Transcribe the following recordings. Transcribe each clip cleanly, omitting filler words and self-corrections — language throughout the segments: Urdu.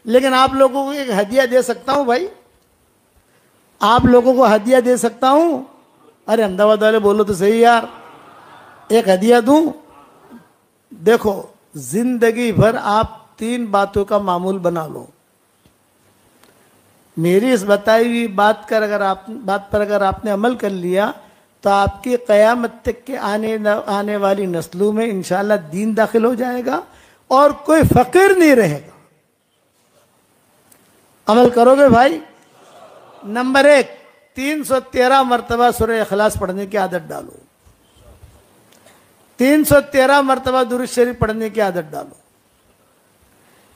لیکن آپ لوگوں کو ایک ہدیہ دے سکتا ہوں بھائی، آپ لوگوں کو ہدیہ دے سکتا ہوں. ارے احمدآباد والے بولو تو صحیح یار، ایک ہدیہ دوں؟ دیکھو زندگی بھر آپ 3 باتوں کا معمول بنا لو. میری اس بتائی ہوئی بات پر اگر آپ نے عمل کر لیا تو آپ کی قیامت تک کے آنے والی نسلوں میں انشاءاللہ دین داخل ہو جائے گا اور کوئی فقیر نہیں رہے گا. عمل کرو گے بھائی؟ نمبر 1، 313 مرتبہ سورہ اخلاص پڑھنے کی عادت ڈالو. 313 مرتبہ درود شریف پڑھنے کی عادت ڈالو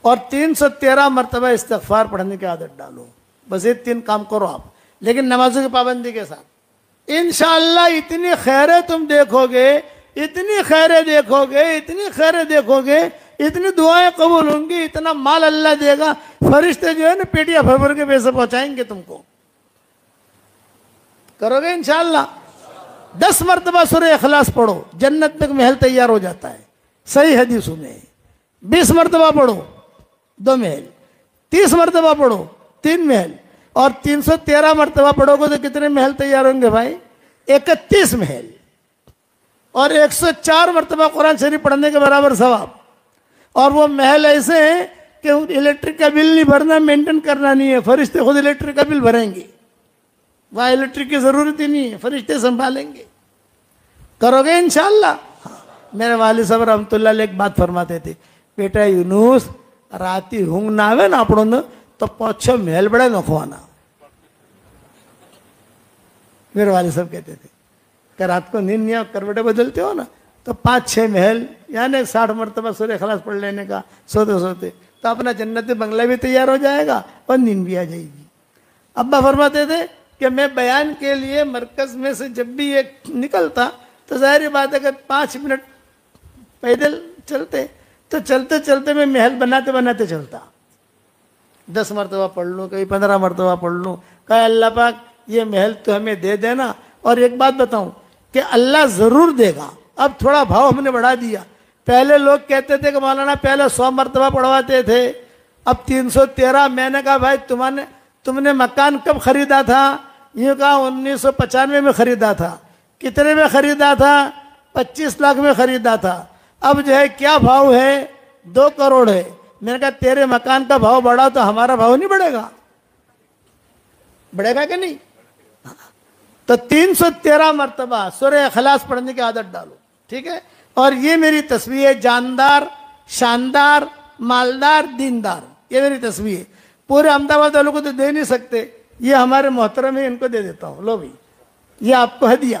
اور 313 مرتبہ استغفار پڑھنے کی عادت ڈالو. بس یہ 3 کام کرو آپ، لیکن نمازوں کی پابندی کے ساتھ. انشاءاللہ اتنی خیریں تم دیکھو گے، اتنی خیریں دیکھو گے، اتنی خیریں دیکھو گے، اتنی دعائیں قبول ہوں گی، اتنا مال اللہ دے گا، فرشتے جو ہے نا پیٹیاں بھر بھر کے پیسے پہنچائیں گے تم کو. کرو گے انشاءاللہ؟ 10 مرتبہ سورہ اخلاص پڑھو، جنت میں ایک محل تیار ہو جاتا ہے، صحیح حدیثوں میں. 20 مرتبہ پڑھو، 2 محل. 30 مرتبہ پڑھو، 3 محل. اور 313 مرتبہ پڑھو گے تو کتنے محل تیار ہوں گے بھائی؟ 31 محل. اور 104 مرتبہ قرآن شریف پڑھنے کے برابر ثواب. اور وہ محل ایسے ہیں کہ الیکٹرک کا بل نہیں بھرنا، مینٹین کرنا نہیں ہے، فرشتے خود الیکٹرک کا بل بھریں گے، وہاں الیکٹرک کی ضرورت ہی نہیں ہے، فرشتے سنبھالیں گے. کرو گے انشاءاللہ؟ میرے والد صاحب رحمۃ اللہ علیہ ایک بات فرماتے تھے، بیٹا یونس راتی ہونگ نہ آوے نا اپنوں نے تو 5-6 محل بڑے نکھوانا. میرے والد صاحب کہتے تھے کہ رات کو نیند نہیں کروٹیں بدلتے ہو نا تو 5-6 محل یعنی 60 مرتبہ سورہ اخلاص پڑھ لینے کا سوتے سوتے، تو اپنا جنت بنگلہ بھی تیار ہو جائے گا اور نیند بھی آ جائے گی. ابا فرماتے تھے کہ میں بیان کے لیے مرکز میں سے جب بھی ایک نکلتا تو ظاہری بات ہے کہ 5 منٹ پیدل چلتے تو چلتے چلتے میں محل بناتے بناتے چلتا. 10 مرتبہ پڑھ لوں، کہیں 15 مرتبہ پڑھ لوں. کہا اللہ پاک یہ محل تو ہمیں دے دینا. اور ایک بات بتاؤں کہ اللہ ضرور دے گا. اب تھوڑا بھاؤ ہم نے بڑھا دیا. پہلے لوگ کہتے تھے کہ مولانا پہلے 100 مرتبہ پڑھواتے تھے، اب 313. میں نے کہا بھائی تم نے مکان کب خریدا تھا؟ یہ کہا 1995 میں خریدا تھا. کتنے میں خریدا تھا؟ 25 لاکھ میں خریدا تھا. اب جو ہے کیا بھاؤ ہے؟ 2 کروڑ ہے. میں نے کہا تیرے مکان کا بھاؤ بڑھا تو ہمارا بھاؤ نہیں بڑھے گا؟ بڑھے گا کہ نہیں؟ تو 313 مرتبہ سورہ اخلاص پڑھنے کی عادت ڈالو، ٹھیک ہے؟ اور یہ میری تصویر ہے، جاندار، شاندار، مالدار، دیندار. یہ میری تصویر ہے. پورے احمدآباد والوں کو تو دے نہیں سکتے، یہ ہمارے محترم ہیں، ان کو دے دیتا ہوں. لو بھائی یہ آپ کو ہدیہ،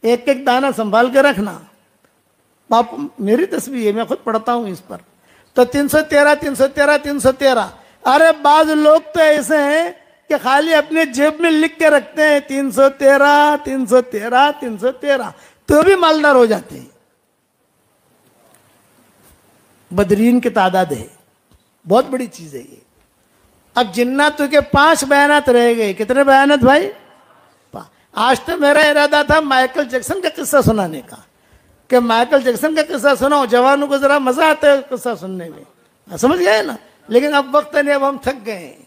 ایک ایک دانہ سنبھال کے رکھنا. میری تصویر ہے، میں خود پڑھتا ہوں اس پر. تو 313 313 313. ارے بعض لوگ تو ایسے ہیں کہ خالی اپنے جیب میں لکھ کے رکھتے ہیں 313 313 313، تو بھی مالدار ہو جاتے ہیں. بدرین کی تعداد ہے، بہت بڑی چیز ہے یہ. اب جناتوں کے 5 بیانات رہ گئے. کتنے بیانات بھائی؟ آج تو میرا ارادہ تھا مائیکل جیکسن کا قصہ سنانے کا، کہ مائیکل جیکسن کا قصہ سناؤ، جوانوں کو ذرا مزہ آتا ہے قصہ سننے میں، سمجھ گئے نا. لیکن اب وقت نہیں، اب ہم تھک گئے ہیں،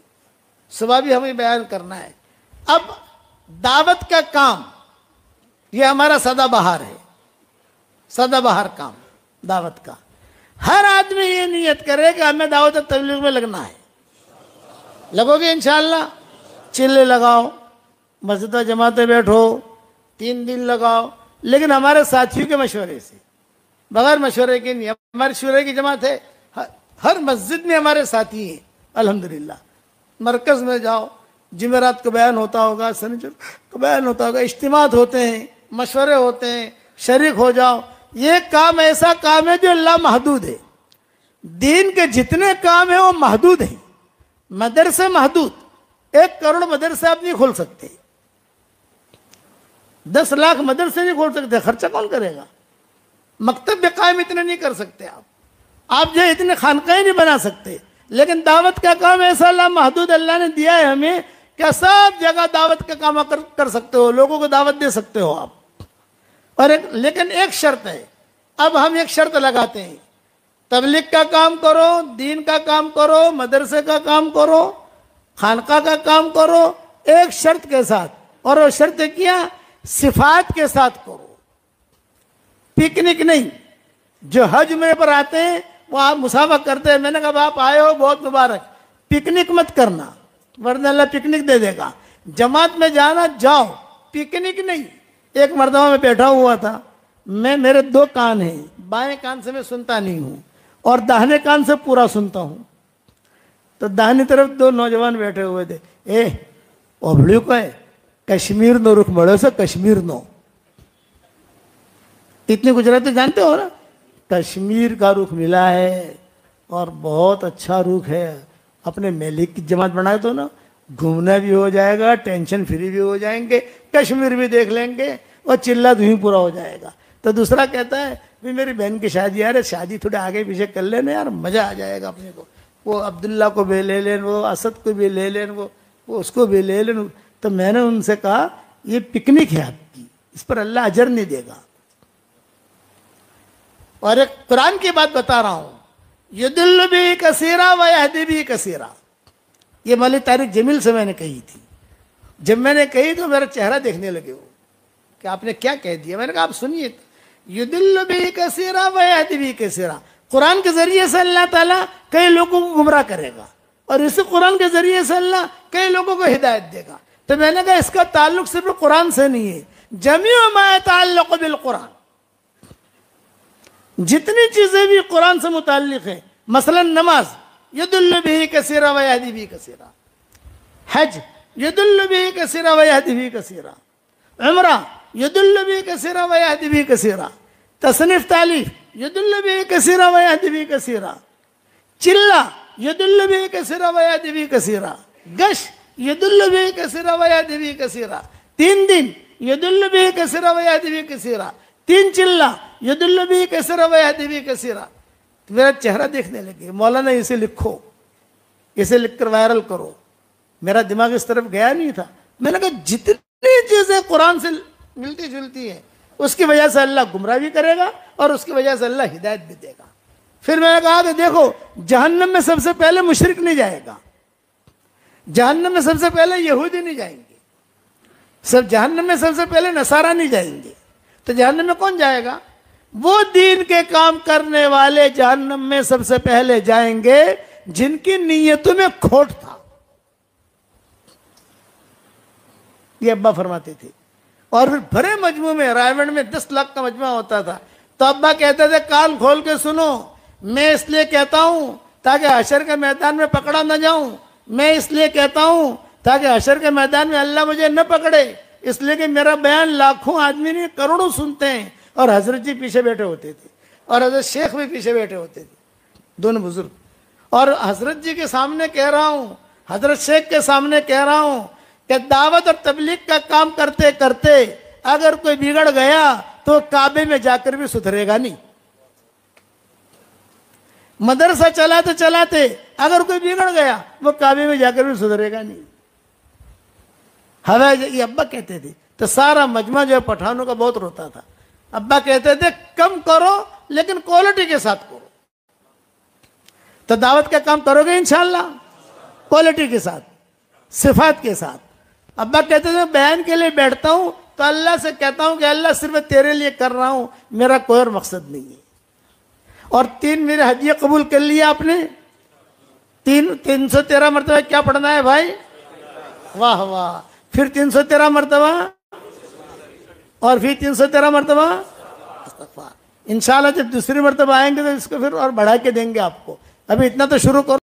صبح بھی ہمیں بیان کرنا ہے. اب دعوت کا کام یہ ہمارا سدا بہار ہے، سدا بہار کام دعوت کا. ہر آدمی یہ نیت کرے کہ ہمیں دعوت و تبلیغ میں لگنا ہے. لگو گے انشاءاللہ؟ چلے لگاؤ، مسجد و جماعتیں بیٹھو، 3 دن لگاؤ، لیکن ہمارے ساتھیوں کے مشورے سے، بغیر مشورے کے نہیں. ہماری شورے کی جماعت ہے، ہر مسجد میں ہمارے ساتھی ہیں الحمدللہ. مرکز میں جاؤ، جمعرات کو بیان ہوتا ہوگا، سنیچر کو بیان ہوتا ہوگا، اجتماعات ہوتے ہیں، مشورے ہوتے ہیں، شریک ہو جاؤ. یہ کام ایسا کام ہے جو اللہ محدود ہے. دین کے جتنے کام ہیں وہ محدود ہیں. مدرسے محدود، 1 کروڑ مدرسے آپ نہیں کھول سکتے، 10 لاکھ مدرسے نہیں کھول سکتے. خرچہ کون کرے گا؟ مکتب بھی قائم اتنے نہیں کر سکتے آپ جو اتنے خانقاہیں نہیں بنا سکتے. لیکن دعوت کا کام ایسا اللہ محدود اللہ نے دیا ہے ہمیں کہ سب جگہ دعوت کا کام کر سکتے ہو، لوگوں کو دعوت دے سکتے ہو آپ. اور لیکن ایک شرط ہے. اب ہم ایک شرط لگاتے ہیں تبلیغ کا کام کرو، دین کا کام کرو، مدرسے کا کام کرو، خانقاہ کا کام کرو، ایک شرط کے ساتھ، اور وہ شرط کیا؟ صفات کے ساتھ کرو، پکنک نہیں۔ جو حج میں پر آتے ہیں وہ آپ مسافہ کرتے ہیں، میں نے کہا آپ آئے ہو بہت مبارک، پکنک مت کرنا ورنہ اللہ پکنک دے دے گا۔ جماعت میں جانا جاؤ، پکنک نہیں۔ ایک مرتبہ میں بیٹھا ہوا تھا، میرے 2 کان ہیں، بائیں کان سے میں سنتا نہیں ہوں اور داہنے کان سے پورا سنتا ہوں۔ تو داہنی طرف 2 نوجوان بیٹھے ہوئے تھے، اوبڑی کو ہے کشمیر نو رخ بڑے سے کشمیر نو، اتنی گجراتی جانتے ہو نا؟ کشمیر کا رخ ملا ہے اور بہت اچھا رخ ہے، اپنے میلے کی جماعت بنا دو نا، گھومنا بھی ہو جائے گا، ٹینشن فری بھی ہو جائیں گے، کشمیر بھی دیکھ لیں گے اور چلا تو ہی پورا ہو جائے گا۔ تو دوسرا کہتا ہے بھی میری بہن کی شادی یار، شادی تھوڑے آگے پیچھے کر لینا یار، مزہ آ جائے گا اپنے کو، وہ عبداللہ کو بھی لے لیں، وہ اسد کو بھی لے لیں، وہ اس کو بھی لے لیں۔ تو میں نے ان سے کہا یہ پکنک ہے آپ کی، اس پر اللہ اجر نہیں دے گا۔ اور ایک قرآن کی بات بتا رہا ہوں، یضل بھی کثیرا و یہدی بھی کثیرا، یہ مولوی طارق جمیل سے میں نے کہی تھی۔ جب میں نے کہی تو میرا چہرہ دیکھنے لگے وہ کہ آپ نے کیا کہہ دیا۔ میں نے کہا آپ سنیے، یضل بھی کثیرا و یہدی بھی کثیرا، قرآن کے ذریعے سے اللہ تعالیٰ کئی لوگوں کو گمراہ کرے گا اور اسی قرآن کے ذریعے سے اللہ کئی لوگوں کو ہدایت دے گا۔ تو میں نے کہا اس کا تعلق صرف قرآن سے نہیں ہے، جمیع ما یتعلق بالقرآن، جتنی چیزیں بھی قرآن سے متعلق ہیں، مثلا نماز یضل بھی کثیرا و یہدی بھی کثیرا، حج یضل بھی کثیرا و یہدی بھی کثیرا، عمرہ یضل بھی کثیرا و یہدی بھی کثیرا، تصنیف تالیف یضل بھی کثیرا و یہدی بھی کثیرا، چلہ یضل بھی کثیرا و یہدی بھی کثیرا، گش یضل بھی کثیرا و یہدی بھی کثیرا، 3 دن یضل بھی کثیرا و یہدی بھی کثیرا، 3 چلہ یضل بھی کثیرا و یہدی بھی کثیرا۔ میرا چہرہ دیکھنے لگے، مولانا اسے لکھو، اسے لکھ کر وائرل کرو۔ میرا دماغ اس طرف گیا نہیں تھا۔ میں نے کہا جتنی چیزیں قرآن سے ملتی جلتی ہیں اس کی وجہ سے اللہ گمراہ بھی کرے گا اور اس کی وجہ سے اللہ ہدایت بھی دے گا۔ پھر میں نے کہا کہ دیکھو جہنم میں سب سے پہلے مشرک نہیں جائے گا، جہنم میں سب سے پہلے یہودی نہیں جائیں گے، سب جہنم میں سب سے پہلے نصارہ نہیں جائیں گے، تو جہنم میں کون جائے گا؟ وہ دین کے کام کرنے والے جہنم میں سب سے پہلے جائیں گے جن کی نیتوں میں کھوٹ تھا۔ یہ ابا فرماتے تھے۔ اور پھر بڑے مجموع میں رائے میں 10 لاکھ کا مجمع ہوتا تھا، تو ابا کہتے تھے کان کھول کے سنو، میں اس لیے کہتا ہوں تاکہ حشر کے میدان میں پکڑا نہ جاؤں، میں اس لیے کہتا ہوں تاکہ حشر کے میدان میں اللہ مجھے نہ پکڑے، اس لیے کہ میرا بیان لاکھوں آدمی نہیں کروڑوں سنتے ہیں۔ اور حضرت جی پیچھے بیٹھے ہوتے تھے اور حضرت شیخ بھی پیچھے بیٹھے ہوتے تھے، دونوں بزرگ۔ اور حضرت جی کے سامنے کہہ رہا ہوں، حضرت شیخ کے سامنے کہہ رہا ہوں کہ دعوت اور تبلیغ کا کام کرتے کرتے اگر کوئی بگڑ گیا تو کعبے میں جا کر بھی سدھرے گا نہیں، مدرسہ چلاتے چلاتے اگر کوئی بگڑ گیا وہ کعبے میں جا کر بھی سدھرے گا نہیں۔ یہ ابا کہتے تھے۔ تو سارا مجمع جو ہے پٹھانوں کا بہت روتا تھا۔ ابا کہتے تھے کم کرو لیکن کوالٹی کے ساتھ کرو۔ تو دعوت کا کام کرو گے انشاءاللہ کوالٹی کے ساتھ، صفات کے ساتھ۔ ابا کہتے تھے بیان کے لیے بیٹھتا ہوں تو اللہ سے کہتا ہوں کہ اللہ صرف تیرے لیے کر رہا ہوں، میرا کوئی اور مقصد نہیں ہے۔ اور 3 میرے ہدیہ قبول کر لیا آپ نے، 313 مرتبہ کیا پڑھنا ہے بھائی؟ واہ واہ۔ پھر 313 مرتبہ اور پھر 313 مرتبہ استغفار۔ انشاءاللہ جب دوسری مرتبہ آئیں گے تو اس کو پھر اور بڑھا کے دیں گے آپ کو، ابھی اتنا تو شروع کرو۔